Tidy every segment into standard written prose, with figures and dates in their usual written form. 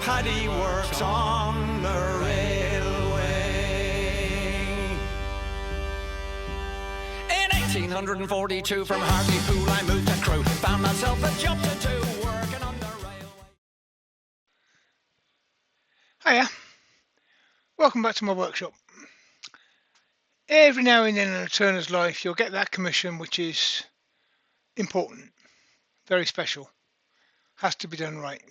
paddy works on the railway. In 1842 from Hartlepool I moved to Crewe, found myself a job to do, working on the railway. Hiya, welcome back to my workshop. Every now and then in a turner's life you'll get that commission which is important, very special, has to be done right.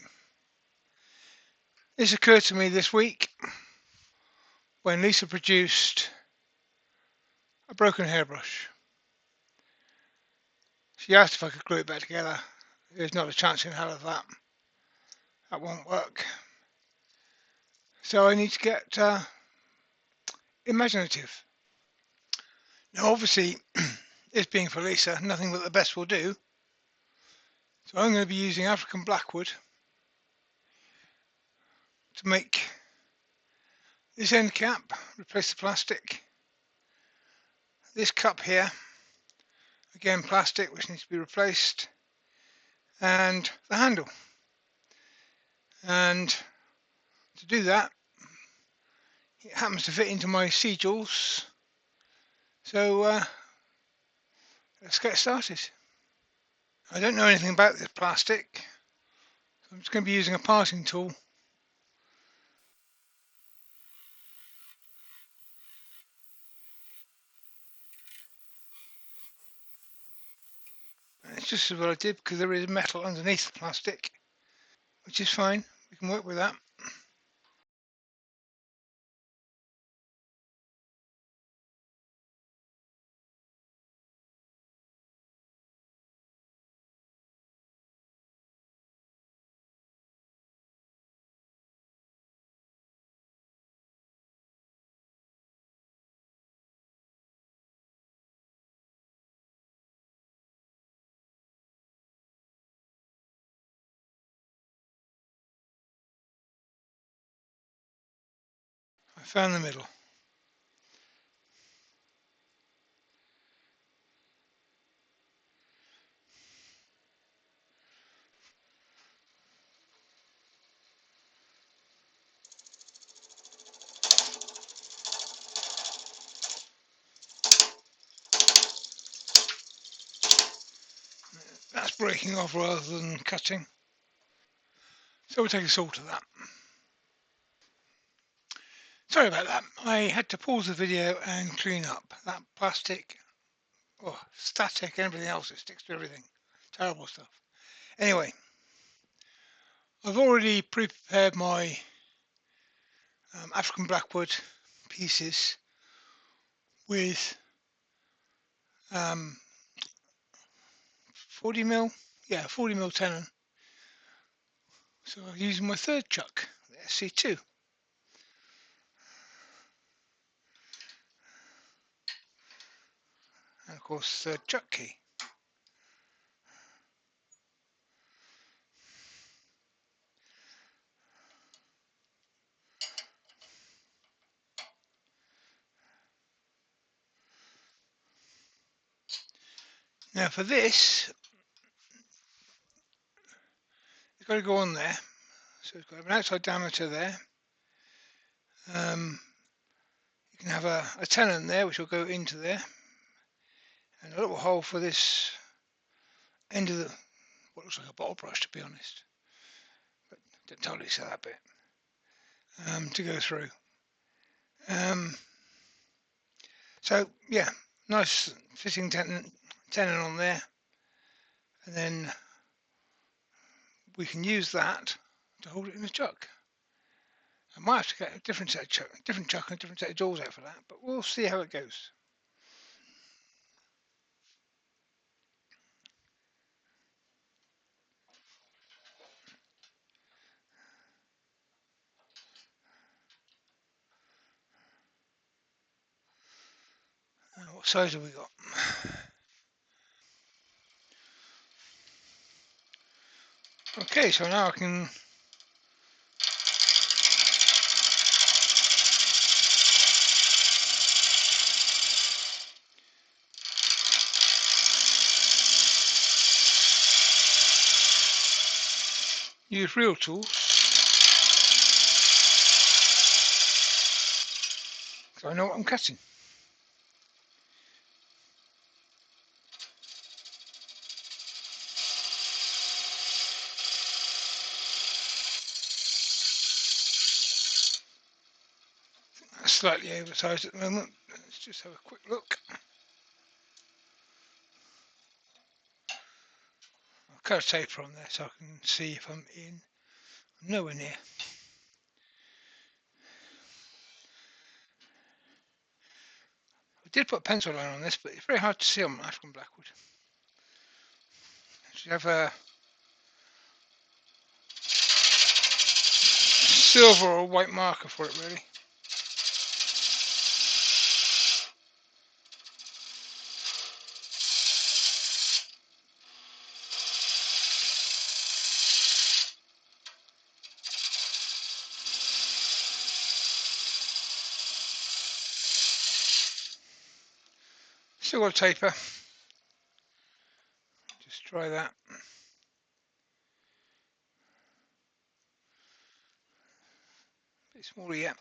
This occurred to me this week when Lisa produced a broken hairbrush. She asked if I could glue it back together. There's not a chance in hell of that. That won't work. So I need to get imaginative. Now obviously, this being for Lisa, nothing but the best will do. So I'm going to be using African blackwood to make this end cap, replace the plastic. This cup here, again plastic, which needs to be replaced, and the handle. And to do that, it happens to fit into my sigils. So let's get started. I don't know anything about this plastic, so I'm just going to be using a parting tool. And it's just as what I did because there is metal underneath the plastic, which is fine. We can work with that. I found the middle. That's breaking off rather than cutting. So we'll take a saw to that. Sorry about that. I had to pause the video and clean up that plastic, static, and everything else that sticks to everything. Terrible stuff. Anyway, I've already pre-prepared my African blackwood pieces with 40mm, 40mm tenon. So I'm using my third chuck, the SC2. And of course, third chuck key. Now for this, it's got to go on there. So it's got an outside diameter there. You can have a tenon there, which will go into there, and a little hole for this end of the what looks like a bottle brush, to be honest, but don't totally see that bit to go through. So yeah, nice fitting tenon on there, and then we can use that to hold it in the chuck. I might have to get a different chuck and a different set of jaws out for that, but we'll see how it goes. What size have we got? Okay, so now I can use real tools so I know what I'm cutting. That's slightly oversized at the moment. Let's just have a quick look. I'll cut a taper on there so I can see if I'm in. I'm nowhere near. I did put a pencil line on this, but it's very hard to see on Ashburn Blackwood. So you have a silver or white marker for it, really. Still got a taper. Just try that. Bit smaller yet.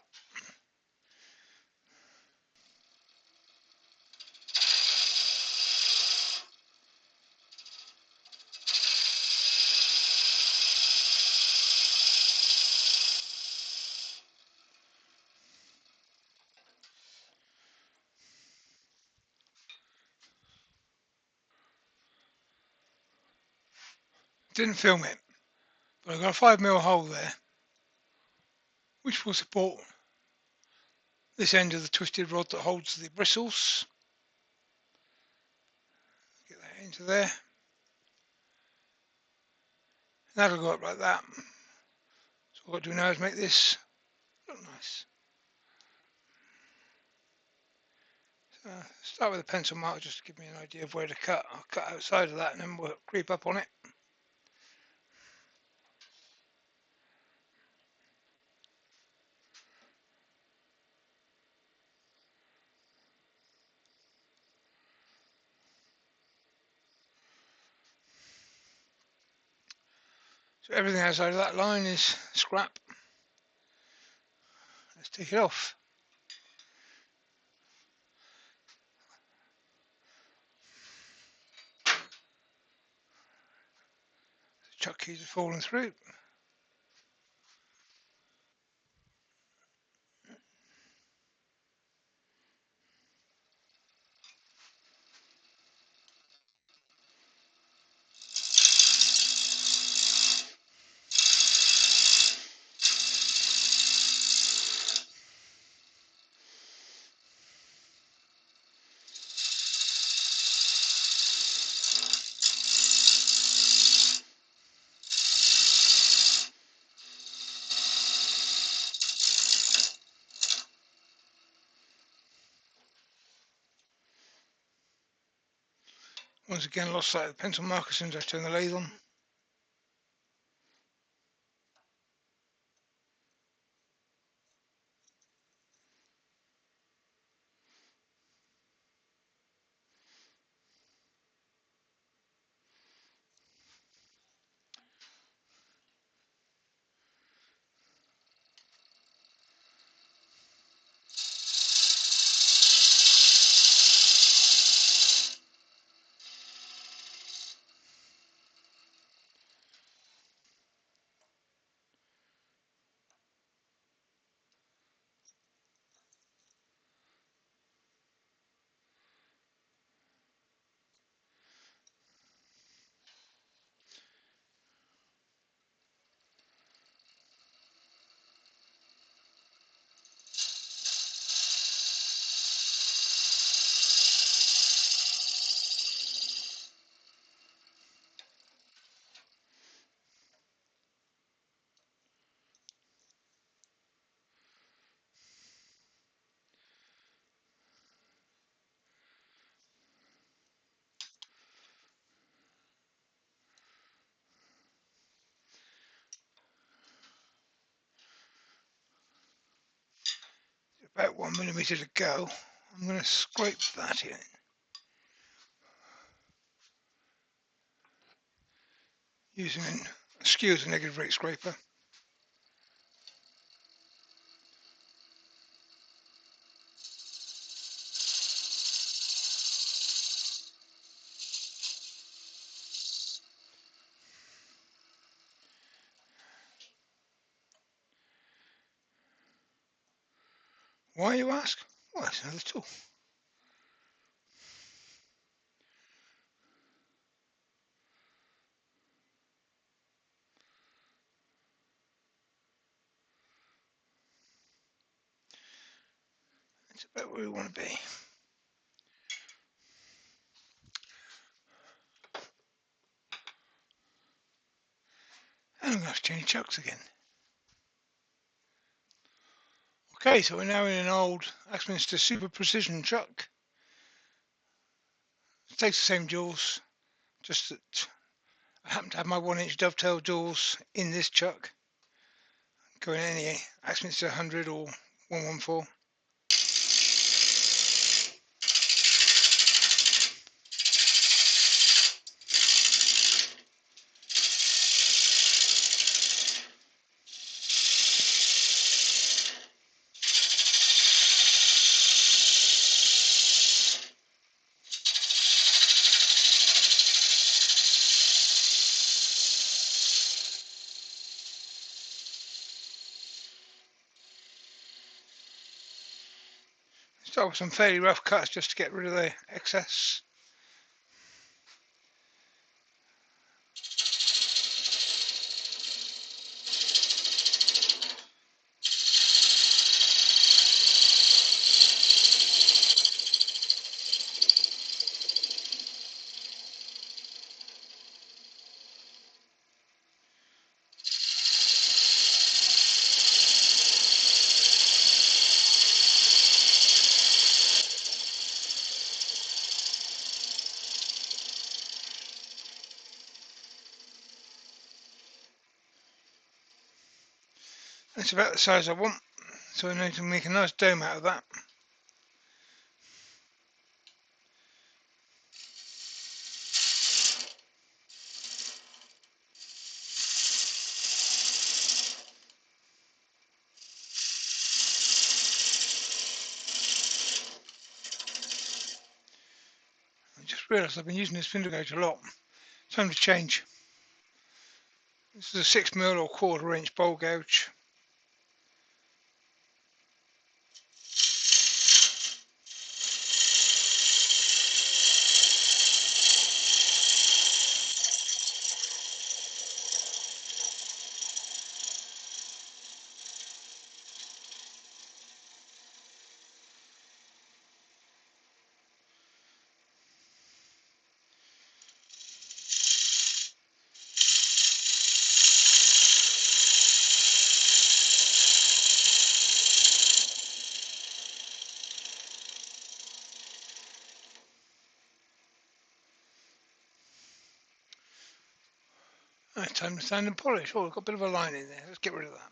Didn't film it, but I've got a 5mm hole there, which will support this end of the twisted rod that holds the bristles. Get that into there. That'll go up like that. So what I've got to do now is make this look nice. So start with a pencil mark just to give me an idea of where to cut. I'll cut outside of that and then we'll creep up on it. So everything outside of that line is scrap. Let's take it off. The chuck keys are falling through. Once again, lost sight of the pencil marker as soon as I turn the lathe on. About 1mm to go. I'm going to scrape that in. Using a skew as a negative rate scraper. Why, you ask? Well, it's another tool. It's about where we want to be. And I'm going to have to change chucks again. Okay, so we're now in an old Axminster Super Precision chuck. It takes the same jewels, just that I happen to have my 1-inch dovetail jewels in this chuck, going any Axminster 100 or 114. Start with some fairly rough cuts just to get rid of the excess. That's about the size I want, so I need to make a nice dome out of that. I just realised I've been using this spindle gauge a lot. Time to change. This is a 6mm or 1/4 inch bowl gouge. Right, time to sand and polish. Oh, I've got a bit of a line in there. Let's get rid of that.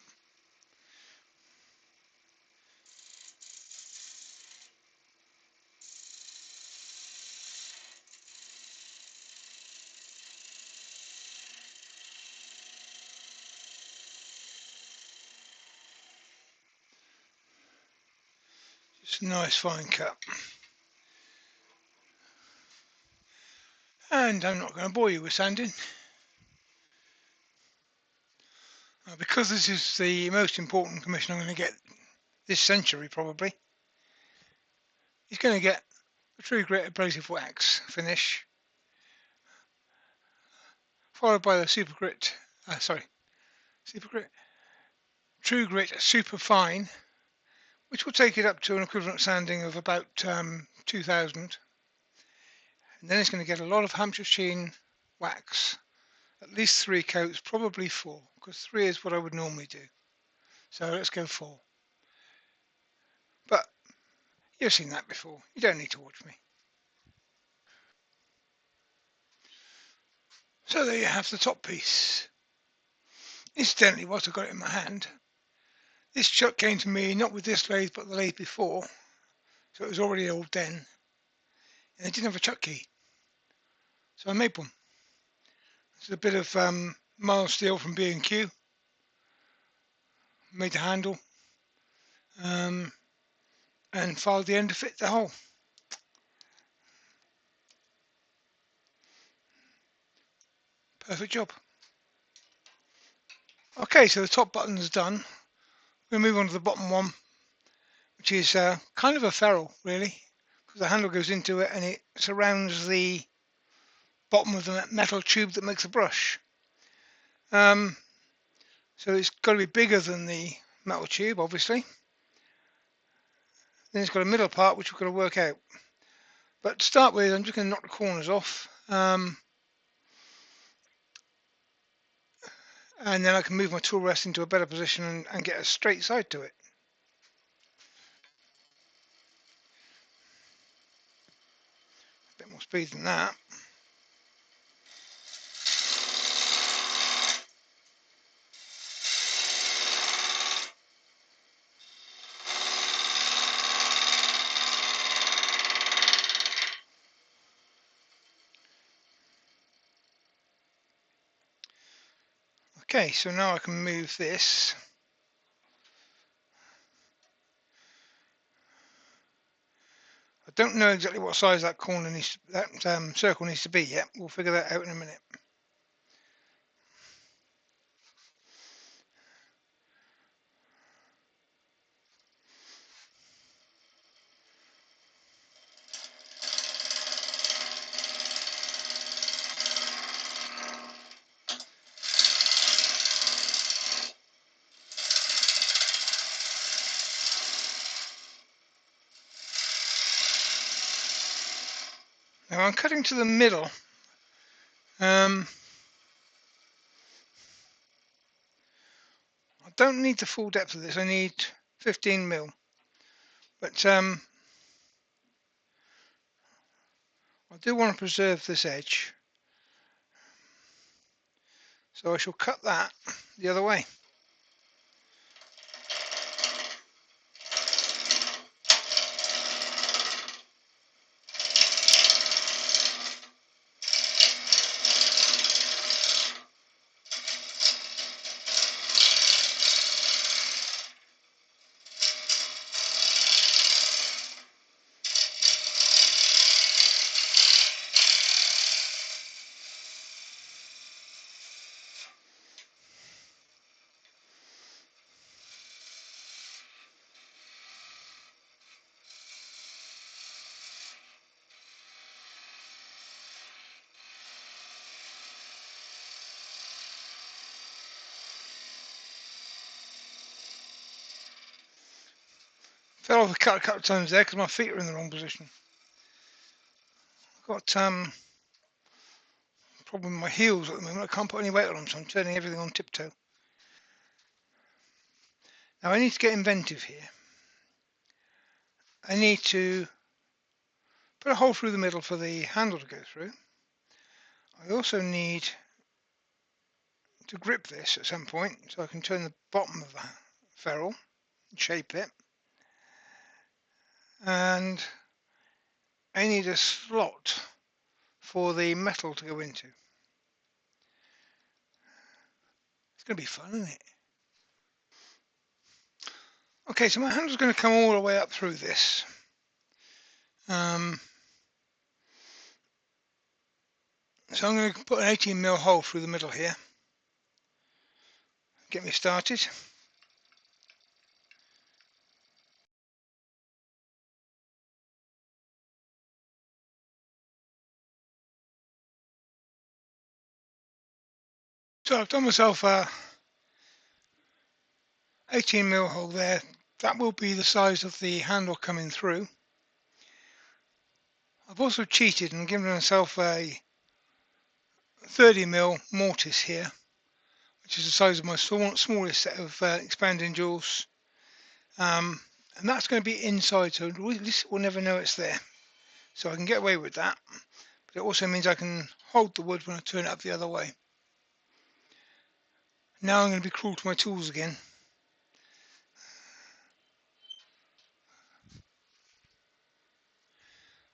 Just a nice fine cut. And I'm not going to bore you with sanding. Because this is the most important commission I'm going to get this century probably, he's going to get a true grit abrasive wax finish, followed by the super grit, true grit super fine, which will take it up to an equivalent sanding of about 2000. And then it's going to get a lot of Hampshire sheen wax, at least 3 coats, probably 4, because 3 is what I would normally do. So let's go 4. But you've seen that before. You don't need to watch me. So there you have the top piece. Incidentally, whilst I've got it in my hand, this chuck came to me not with this lathe but the lathe before, so it was already all done, and it didn't have a chuck key, so I made one. It's a bit of mild steel from B&Q, made the handle, and filed the end to fit the hole. Perfect job. Okay, so the top button is done. We'll move on to the bottom one, which is kind of a ferrule really, because the handle goes into it and it surrounds the bottom of the metal tube that makes a brush. Um, so it's got to be bigger than the metal tube, obviously. Then it's got a middle part which we've got to work out. But to start with, I'm just going to knock the corners off, and then I can move my tool rest into a better position and get a straight side to it. A bit more speed than that. Okay, so now I can move this. I don't know exactly what size that corner needs to, that circle needs to be yet. We'll figure that out in a minute. Now I'm cutting to the middle. I don't need the full depth of this. I need 15 mil. But I do want to preserve this edge. So I shall cut that the other way. Fell off the cut a couple of times there because my feet are in the wrong position. I've got problem with my heels at the moment. I can't put any weight on them, so I'm turning everything on tiptoe. Now I need to get inventive here. I need to put a hole through the middle for the handle to go through. I also need to grip this at some point so I can turn the bottom of the ferrule and shape it. And I need a slot for the metal to go into. It's going to be fun, isn't it? Okay, so my handle's going to come all the way up through this. So I'm going to put an 18 mil hole through the middle here. Get me started. So I've done myself a 18 mil hole there. That will be the size of the handle coming through. I've also cheated and given myself a 30 mil mortise here, which is the size of my smallest set of expanding jewels. And that's going to be inside, so at least we'll never know it's there. So I can get away with that. But it also means I can hold the wood when I turn it up the other way. Now I'm going to be cruel to my tools again.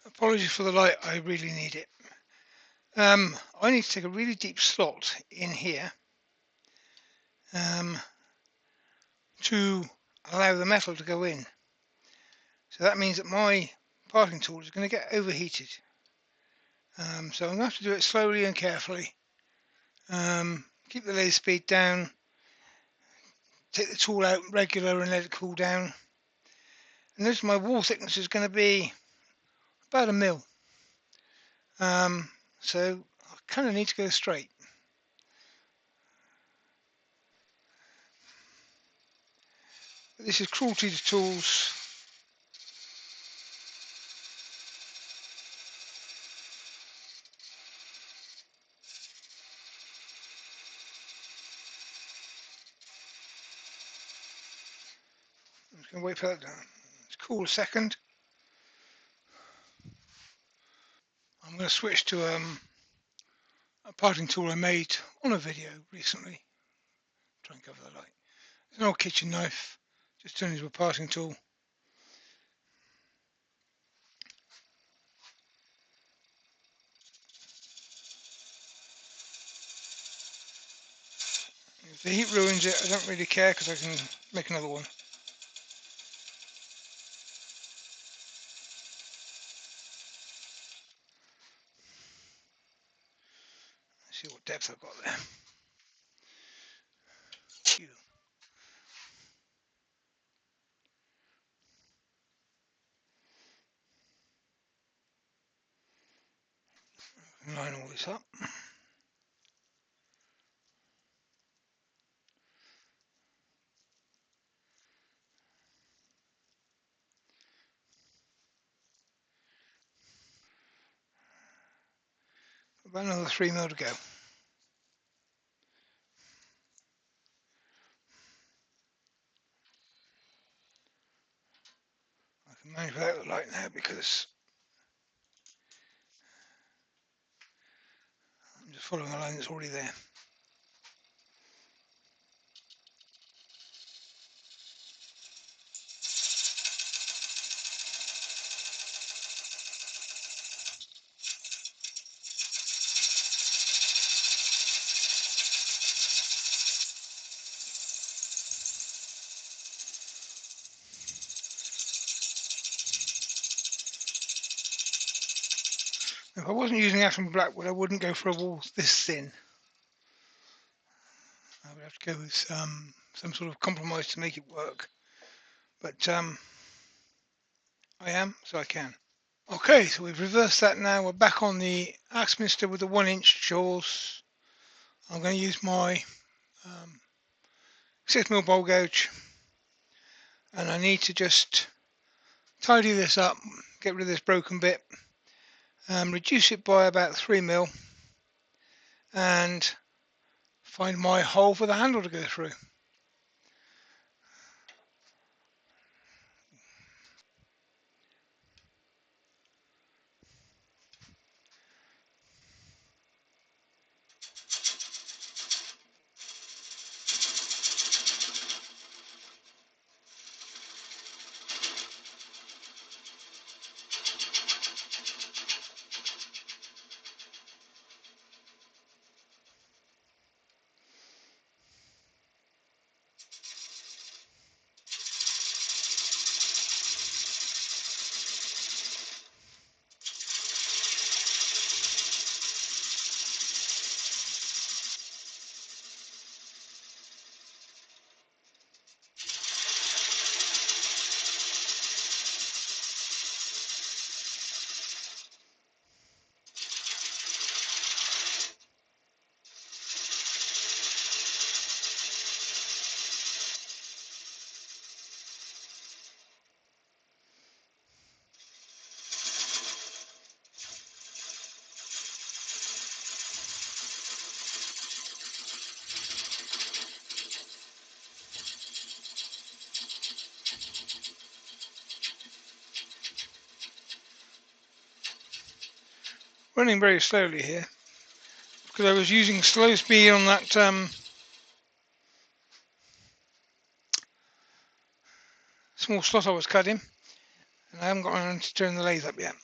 Apologies for the light, I really need it. I need to take a really deep slot in here to allow the metal to go in. So that means that my parting tool is going to get overheated. So I'm going to have to do it slowly and carefully. Keep the lathe speed down, take the tool out regular and let it cool down. And this, my wall thickness is going to be about 1 mil. So I kind of need to go straight. This is cruelty to tools. I'm just going to wait for that to cool a second. I'm going to switch to a parting tool I made on a video recently. Try and cover the light. It's an old kitchen knife, just turned into a parting tool. If the heat ruins it, I don't really care because I can make another one. Let's see what depth I've got there. Line all this up. About another 3 mil to go. I can manage without the light now because I'm just following a line that's already there. If I wasn't using Aspen Blackwood, I wouldn't go for a wall this thin. I would have to go with some sort of compromise to make it work. But I am, so I can. Okay, so we've reversed that now. We're back on the Axminster with the 1-inch jaws. I'm going to use my 6mm bowl gouge, and I need to just tidy this up, get rid of this broken bit, reduce it by about 3mm, and find my hole for the handle to go through. Running very slowly here because I was using slow speed on that small slot I was cutting, and I haven't got around to turn the lathe up yet.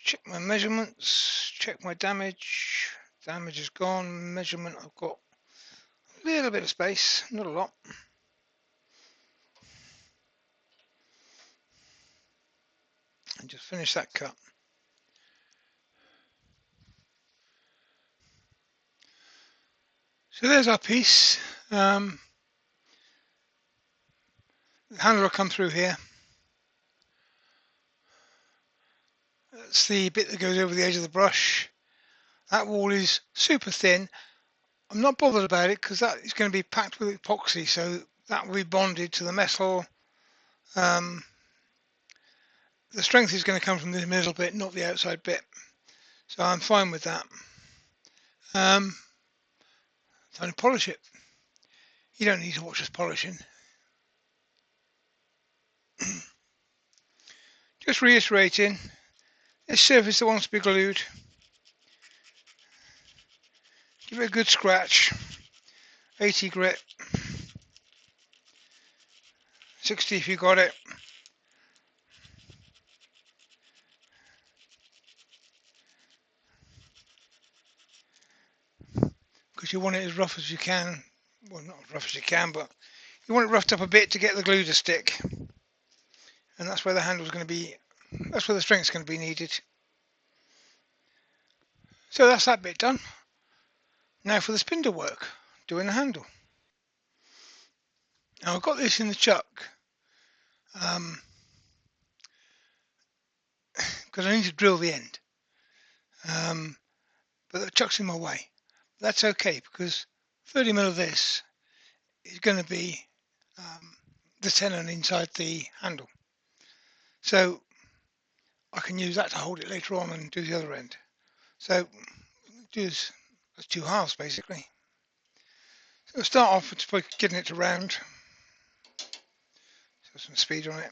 Check my measurements, check my damage. Damage is gone. Measurement, I've got a little bit of space, not a lot. And just finish that cut. So there's our piece. The handle will come through here. That's the bit that goes over the edge of the brush. That wall is super thin. I'm not bothered about it because that is going to be packed with epoxy, so that will be bonded to the metal. The strength is going to come from the middle bit, not the outside bit. So I'm fine with that. Time to polish it. You don't need to watch us polishing. Just reiterating, this surface that wants to be glued, give it a good scratch, 80 grit, 60 if you got it. Because you want it as rough as you can. Well, not as rough as you can, but you want it roughed up a bit to get the glue to stick. And that's where the handle's going to be, that's where the strength's going to be needed. So that's that bit done. Now for the spindle work, doing the handle. Now I've got this in the chuck because I need to drill the end. But the chuck's in my way. That's okay because 30mm of this is going to be the tenon inside the handle. So I can use that to hold it later on and do the other end. So do this as two halves basically. So we'll start off with getting it to round. So some speed on it.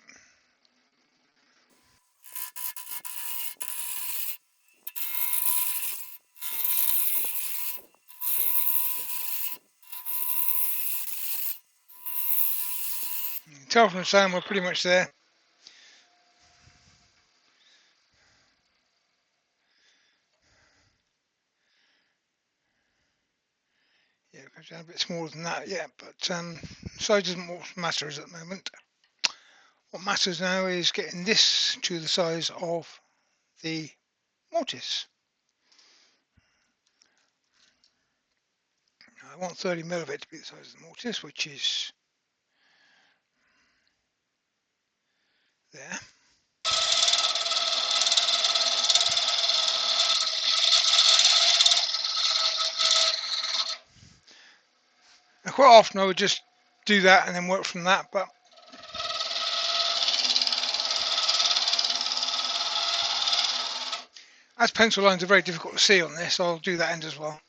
You can tell from the sound we're pretty much there. Yeah, it goes down a bit smaller than that, yeah, but size isn't what matters at the moment. What matters now is getting this to the size of the mortise. I want 30mm of it to be the size of the mortise, which is there. Now, quite often I would just do that and then work from that, but as pencil lines are very difficult to see on this, I'll do that end as well.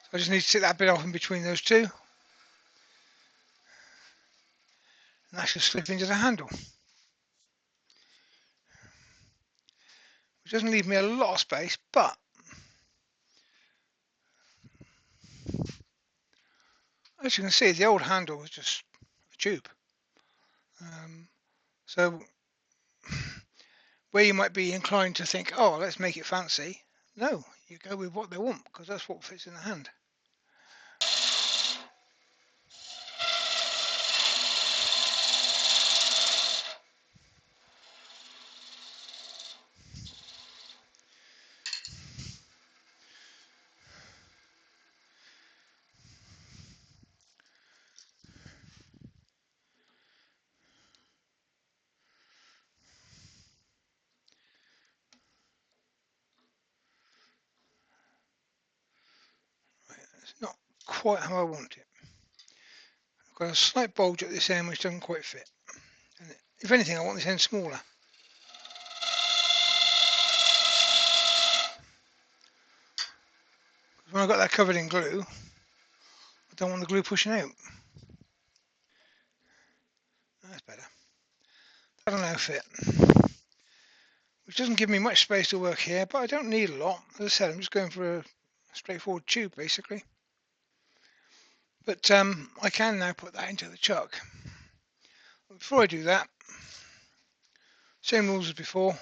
So I just need to take that bit off in between those two, and that should slip into the handle, which doesn't leave me a lot of space, but as you can see, the old handle is just a tube. So where you might be inclined to think, oh, let's make it fancy, no, you go with what they want because that's what fits in the hand. It's not quite how I want it. I've got a slight bulge at this end which doesn't quite fit. And if anything, I want this end smaller. When I've got that covered in glue, I don't want the glue pushing out. That's better. That'll now fit. Which doesn't give me much space to work here, but I don't need a lot. As I said, I'm just going for a straightforward tube basically. But I can now put that into the chuck. But before I do that, same rules as before.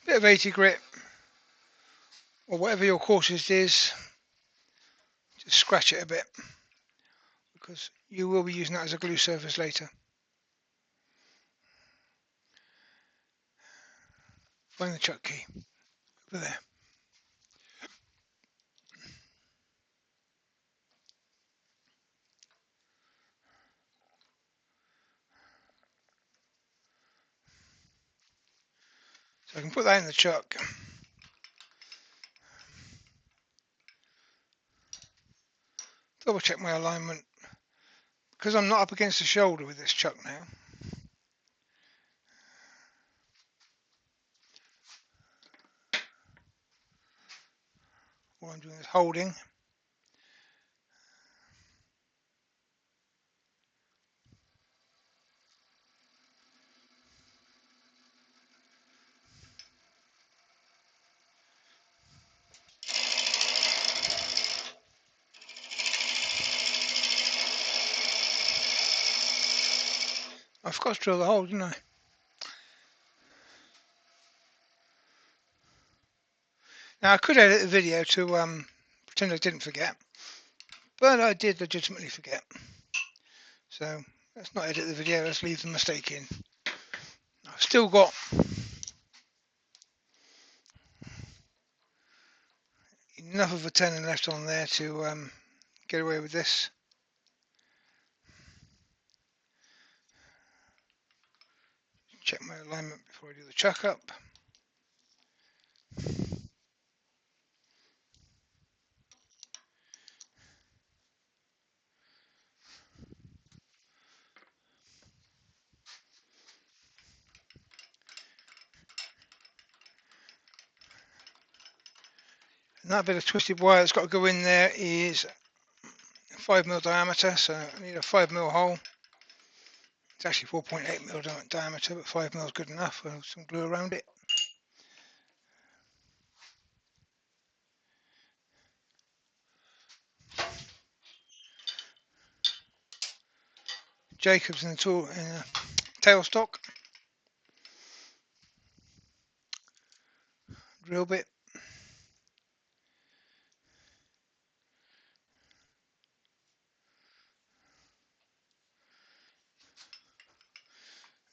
bit of 80 grit or whatever your coarsest is, just scratch it a bit because you will be using that as a glue surface later. Find the chuck key over there. So I can put that in the chuck. Double check my alignment because I'm not up against the shoulder with this chuck now. All I'm doing is holding. I forgot to drill the hole, didn't I? Now I could edit the video to pretend I didn't forget, but I did legitimately forget. So let's not edit the video, let's leave the mistake in. I've still got enough of a tenon left on there to get away with this. Check my alignment before I do the chuck up. And that bit of twisted wire that's got to go in there is 5mm diameter, so I need a 5mm hole. It's actually 4.8mm diameter, but 5mm is good enough with some glue around it. Jacobs in the tailstock. Drill bit.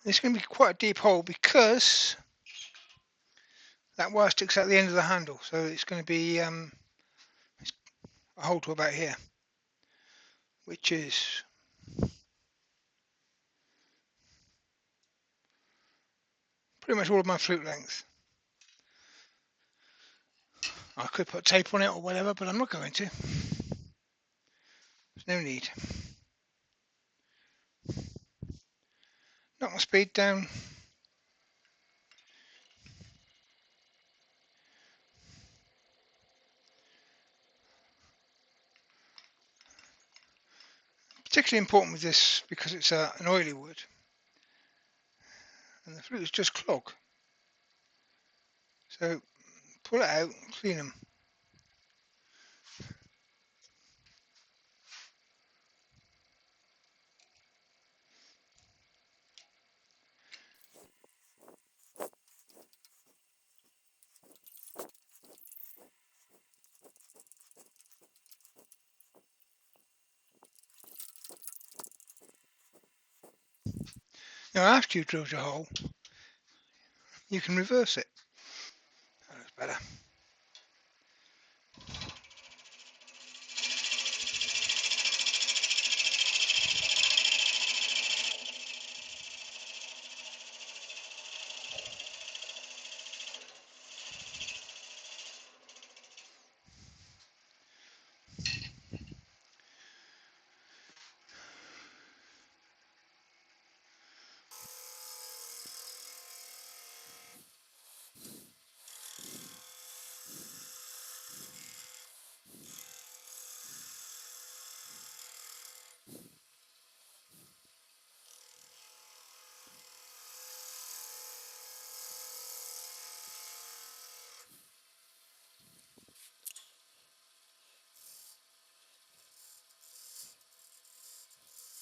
It's going to be quite a deep hole because that wire sticks out the end of the handle, so it's going to be a hole to about here, which is pretty much all of my flute length. I could put tape on it or whatever, but I'm not going to. There's no need. Knock my speed down. Particularly important with this because it's an oily wood and the flutes just clog. So pull it out, clean them. Now after you've drilled your hole, you can reverse it. That looks better.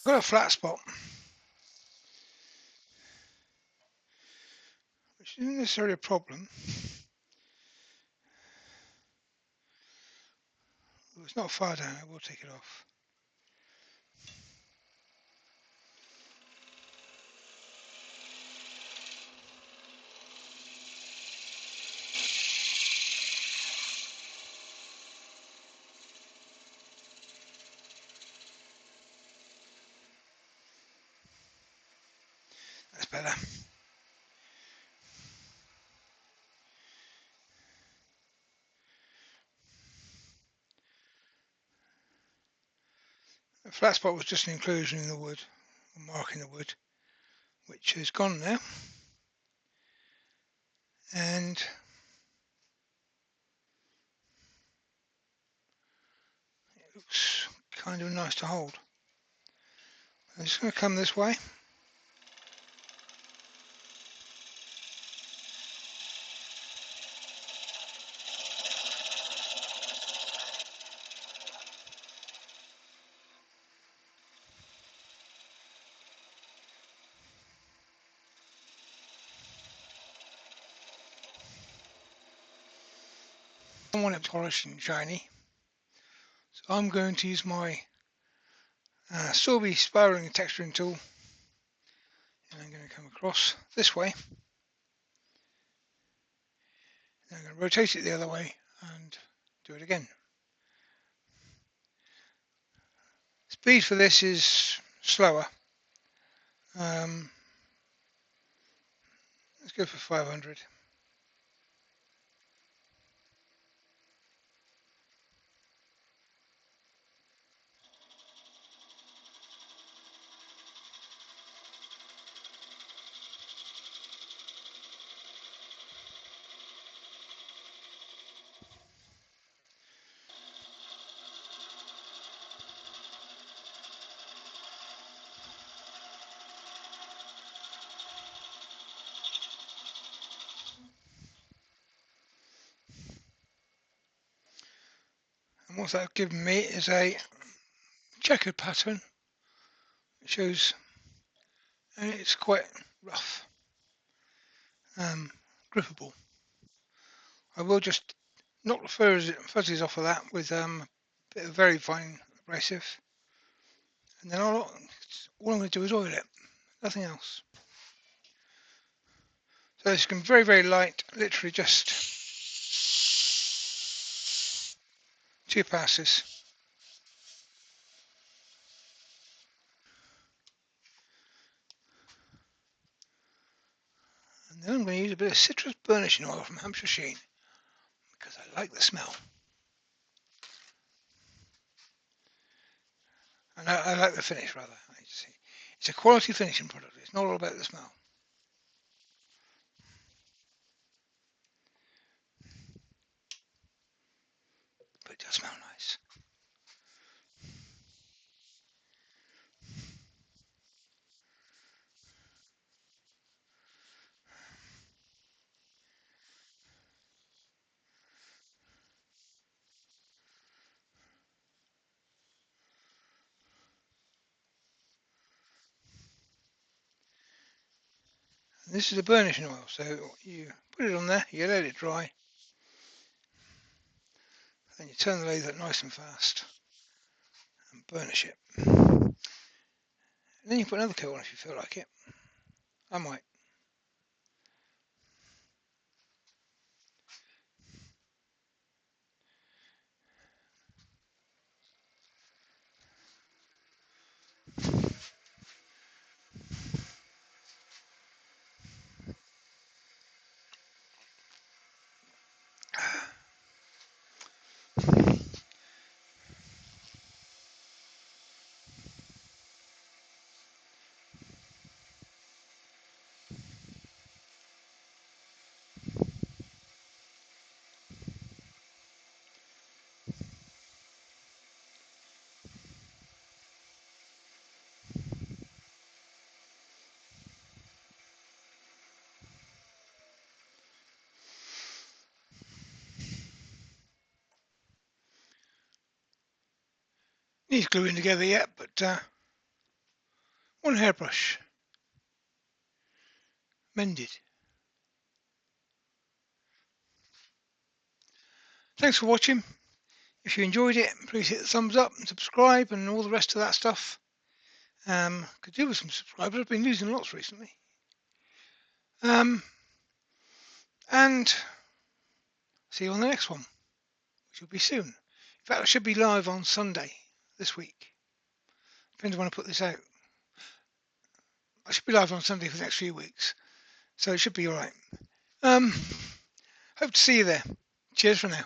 I've got a flat spot, which isn't necessarily a problem. it's not far down, I will take it off. That's better. The flat spot was just an inclusion in the wood, a mark in the wood, which is gone now. And it looks kind of nice to hold. I'm just going to come this way. I want it polished and shiny, so I'm going to use my Sorby spiraling and texturing tool, and I'm going to come across this way, and I'm going to rotate it the other way and do it again. Speed for this is slower. Let's go for 500. And what that's given me is a checkered pattern. It shows, and it's quite rough, grippable. I will just knock the fuzzies off of that with a bit of very fine abrasive, and then all I'm going to do is oil it, nothing else. So it's going to be very, very light, literally just 2 passes. And then I'm going to use a bit of citrus burnishing oil from Hampshire Sheen, because I like the smell. And I like the finish, rather. It's a quality finishing product. It's not all about the smell. But it does smell nice. And this is a burnishing oil, so you put it on there, you let it dry, and you turn the lathe up nice and fast and burnish it. And then you put another coat on if you feel like it. I might. Needs gluing together yet, but one hairbrush. Mended. Thanks for watching. If you enjoyed it, please hit the thumbs up and subscribe and all the rest of that stuff. Could do with some subscribers. I've been losing lots recently. And see you on the next one, which will be soon. In fact, I should be live on Sunday this week. Depends when I put this out. I should be live on Sunday for the next few weeks, so it should be all right. Hope to see you there. Cheers for now.